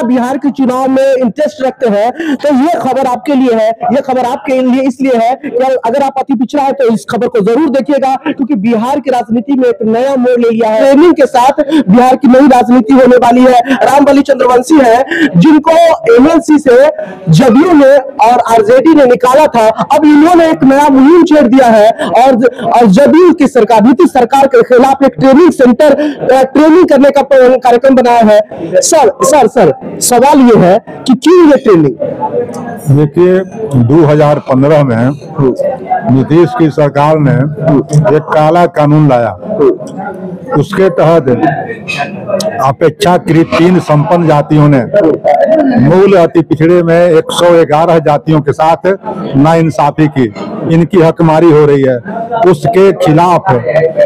बिहार के चुनाव में इंटरेस्ट रखते हैं तो ये खबर आपके लिए है, ये खबर आपके लिए इसलिए है कि अगर आप अति पिछड़ा है तो इस खबर को जरूर देखिएगा, क्योंकि बिहार की राजनीति में एक नया मोड़ ले लिया है। ट्रेनिंग के साथ बिहार की नई राजनीति होने वाली है। रामबली चंद्रवंशी है, जिनको एमएलसी से जदयू ने और आरजेडी ने निकाला था, अब इन्होंने एक नया मुहिम छेड़ दिया है और जदयू की सरकार, नीतीश सरकार के खिलाफ एक ट्रेनिंग सेंटर ट्रेनिंग करने का कार्यक्रम बनाया है। सर सवाल ये है कि क्यों ये ट्रेनिंग? देखिए, 2015 में नीतीश की सरकार ने एक काला कानून लाया। उसके तहत अपेक्षाकृत 3 संपन्न जातियों ने मूल अति पिछड़े में 111 जातियों के साथ नाइंसाफी की। इनकी हकमारी हो रही है। उसके खिलाफ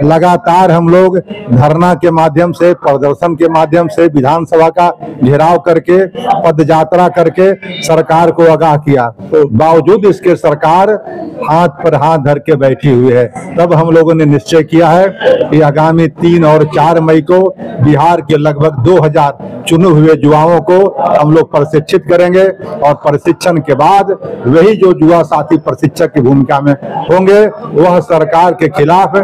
लगातार हम लोग धरना के माध्यम से, प्रदर्शन के माध्यम से, विधानसभा का घेराव करके, पदयात्रा करके सरकार को आगाह किया। बावजूद इसके सरकार हाथ पर हाथ धर के बैठी हुई है। तब हम लोगों ने निश्चय किया है कि आगामी 3 और 4 मई को बिहार के लगभग 2000 चुने हुए युवाओं को हम लोग प्रशिक्षित करेंगे और प्रशिक्षण के बाद वही जो युवा साथी प्रशिक्षक की भूमिका में होंगे, वह सरकार के खिलाफ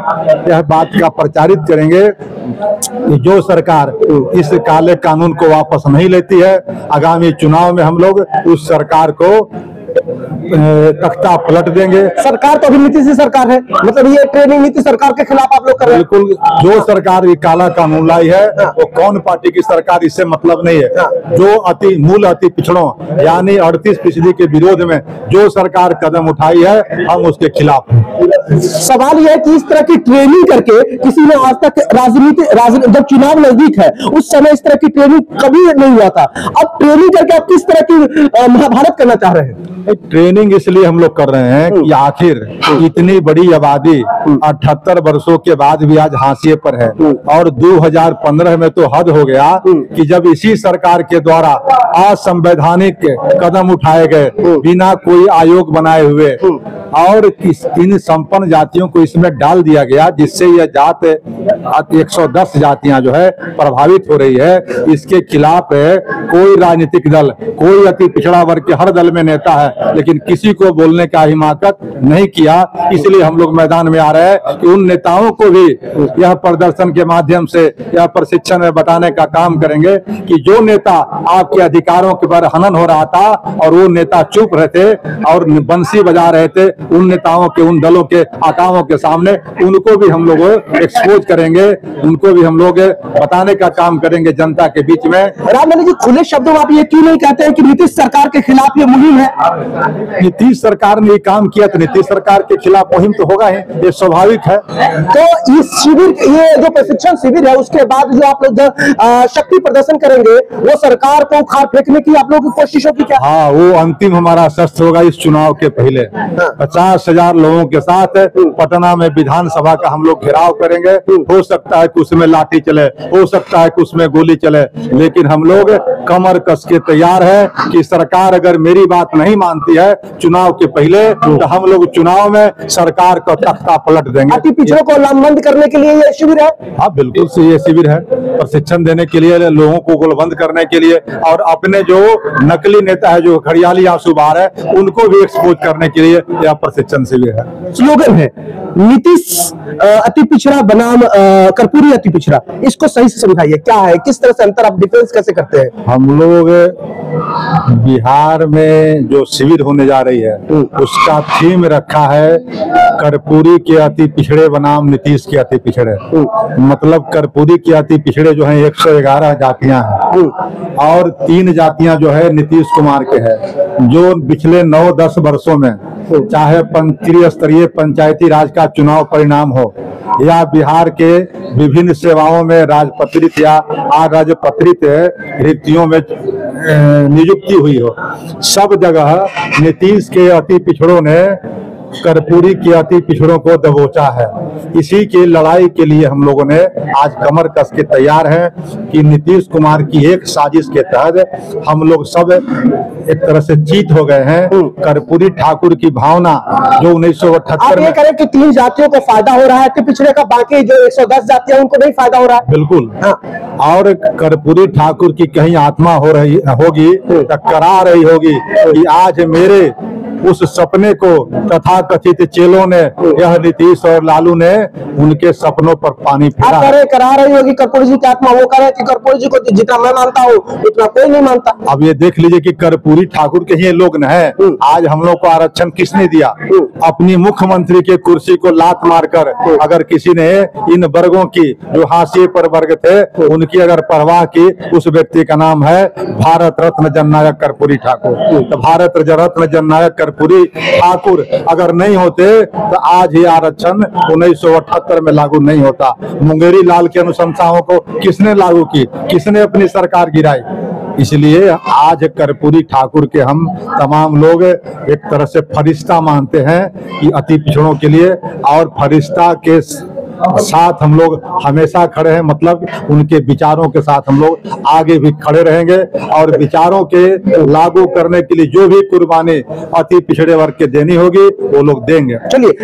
यह बात का प्रचारित करेंगे कि जो सरकार इस काले कानून को वापस नहीं लेती है, आगामी चुनाव में हम लोग उस सरकार को तख्ता पलट देंगे। सरकार तो अभी नीतीश सरकार है, मतलब ये ट्रेनिंग नीतीश सरकार के खिलाफ आप लोग कर रहे हैं? बिल्कुल, जो सरकार ये काला कानून लाई है वो कौन पार्टी की सरकार, इससे मतलब नहीं है। जो मूल अति पिछड़ों यानी 38% के विरोध में जो सरकार कदम उठाई है, हम उसके खिलाफ हैं। सवाल यह है कि इस तरह की ट्रेनिंग करके किसी ने आज तक राजनीति जब चुनाव नजदीक है उस समय इस तरह की ट्रेनिंग कभी नहीं हुआ था। अब ट्रेनिंग करके आप किस तरह की महाभारत करना चाह रहे हैं? ट्रेनिंग इसलिए हम लोग कर रहे हैं कि आखिर इतनी बड़ी आबादी 78 वर्षों के बाद भी आज हाशिए पर है। और 2015 में तो हद हो गया कि जब इसी सरकार के द्वारा असंवैधानिक कदम उठाए गए, बिना कोई आयोग बनाए हुए, और इन संपन्न जातियों को इसमें डाल दिया गया, जिससे यह जात 110 जातियां जो है प्रभावित हो रही है। इसके खिलाफ कोई राजनीतिक दल, कोई अति पिछड़ा वर्ग के हर दल में नेता है, लेकिन किसी को बोलने का हिम्मत नहीं किया। इसलिए हम लोग मैदान में आ रहे हैं कि उन नेताओं को भी यह प्रदर्शन के माध्यम से, यह प्रशिक्षण में बताने का काम करेंगे कि जो नेता आपके अधिकारों के पर हनन हो रहा था और वो नेता चुप रहते और बंसी बजा रहे थे, उन नेताओं के, उन दलों के आकाओं के सामने उनको भी हम लोग एक्सपोज करेंगे, उनको भी हम लोग बताने का काम करेंगे जनता के बीच में। रामबली जी, खुले शब्दों में आप ये क्यों नहीं कहते हैं कि नीतीश सरकार के खिलाफ ये मुहिम है? नीतीश सरकार ने काम किया तो नीतीश सरकार के खिलाफ मुहिम तो होगा ही, ये स्वाभाविक है। तो इस शिविर, ये जो प्रशिक्षण शिविर है, उसके बाद जो आप लोग शक्ति प्रदर्शन करेंगे, वो सरकार को उखाड़ फेंकने की आप लोगों की कोशिश होगी क्या? हाँ, वो अंतिम हमारा शस्त्र होगा इस चुनाव के पहले। 50,000 लोगों के साथ पटना में विधानसभा का हम लोग घेराव करेंगे। हो सकता है कि उसमें लाठी चले, हो सकता है कि उसमें गोली चले, लेकिन हम लोग कमर कस के तैयार है कि सरकार अगर मेरी बात नहीं मानती है चुनाव के पहले, तो हम लोग चुनाव में सरकार को तख्ता पलट देंगे। अति पिछड़ों को लामबंद करने के लिए ये शिविर है? हाँ, बिल्कुल से ये शिविर है, प्रशिक्षण देने के लिए, लोगों को गोलबंद करने के लिए, और अपने जो नकली नेता है, जो खड़ियाली आंसू बहा है, उनको भी एक्सपोज करने के लिए यह प्रशिक्षण शिविर है। स्लोगन है नीतीश अति पिछड़ा बनाम कर्पूरी अति पिछड़ा, इसको सही से समझाइए, क्या है, किस तरह से अंतर आप डिफरेंस कैसे करते हैं? हम लोग बिहार में जो शिविर होने जा रही है उसका थीम रखा है कर्पूरी के अति पिछड़े बनाम नीतीश के अति पिछड़े। मतलब कर्पूरी के अति पिछड़े जो है 111 जातियां हैं और 3 जातियां जो है नीतीश कुमार के हैं, जो पिछले 9-10 वर्षों में चाहे त्रिस्तरीय पंचायती राज का चुनाव परिणाम हो या बिहार के विभिन्न सेवाओं में राजपत्रित या अराजपत्रित रिक्तियों में नियुक्ति हुई हो, सब जगह नीतीश के अति पिछड़ों ने कर्पूरी की अति पिछड़ों को दबोचा है। इसी की लड़ाई के लिए हम लोगों ने आज कमर कस के तैयार हैं कि नीतीश कुमार की एक साजिश के तहत हम लोग सब एक तरह से जीत हो गए हैं। कर्पूरी ठाकुर की भावना जो 1978 आप ये में करें कि 3 जातियों को फायदा हो रहा है अति पिछड़े का, बाकी जो 110 जातियां उनको नहीं फायदा हो रहा है। बिल्कुल। हाँ। और कर्पूरी ठाकुर की कहीं आत्मा हो रही होगी तो करा रही होगी कि आज मेरे उस सपने को तथाकथित चेलों ने, यह नीतीश और लालू ने उनके सपनों पर पानी फेरा। आप करा रही होगी कर्पूरी जी की आत्मा, वो कह रहे कि कर्पूरी जी को जितना मैं मानता हूँ उतना कोई नहीं मानता। अब ये देख लीजिए कि कर्पूरी ठाकुर के ही लोग न है। आज हम लोग को आरक्षण किसने दिया? अपनी मुख्यमंत्री के कुर्सी को लात मारकर अगर किसी ने इन वर्गों की जो हाशिए पर वर्ग थे उनकी अगर परवाह की, उस व्यक्ति का नाम है भारत रत्न जननायक कर्पूरी ठाकुर। तो भारत रत्न जननायक कर्पूरी ठाकुर अगर नहीं होते तो आज ही आरक्षण 1978 में लागू नहीं होता। मुंगेरी लाल की अनुशंसाओं को किसने लागू की? किसने अपनी सरकार गिराई? इसलिए आज कर्पूरी ठाकुर के हम तमाम लोग एक तरह से फरिश्ता मानते हैं कि अति पिछड़ों के लिए, और फरिश्ता के साथ हम लोग हमेशा खड़े हैं। मतलब उनके विचारों के साथ हम लोग आगे भी खड़े रहेंगे और विचारों के लागू करने के लिए जो भी कुर्बानी अति पिछड़े वर्ग के देनी होगी वो लोग देंगे। चलिए।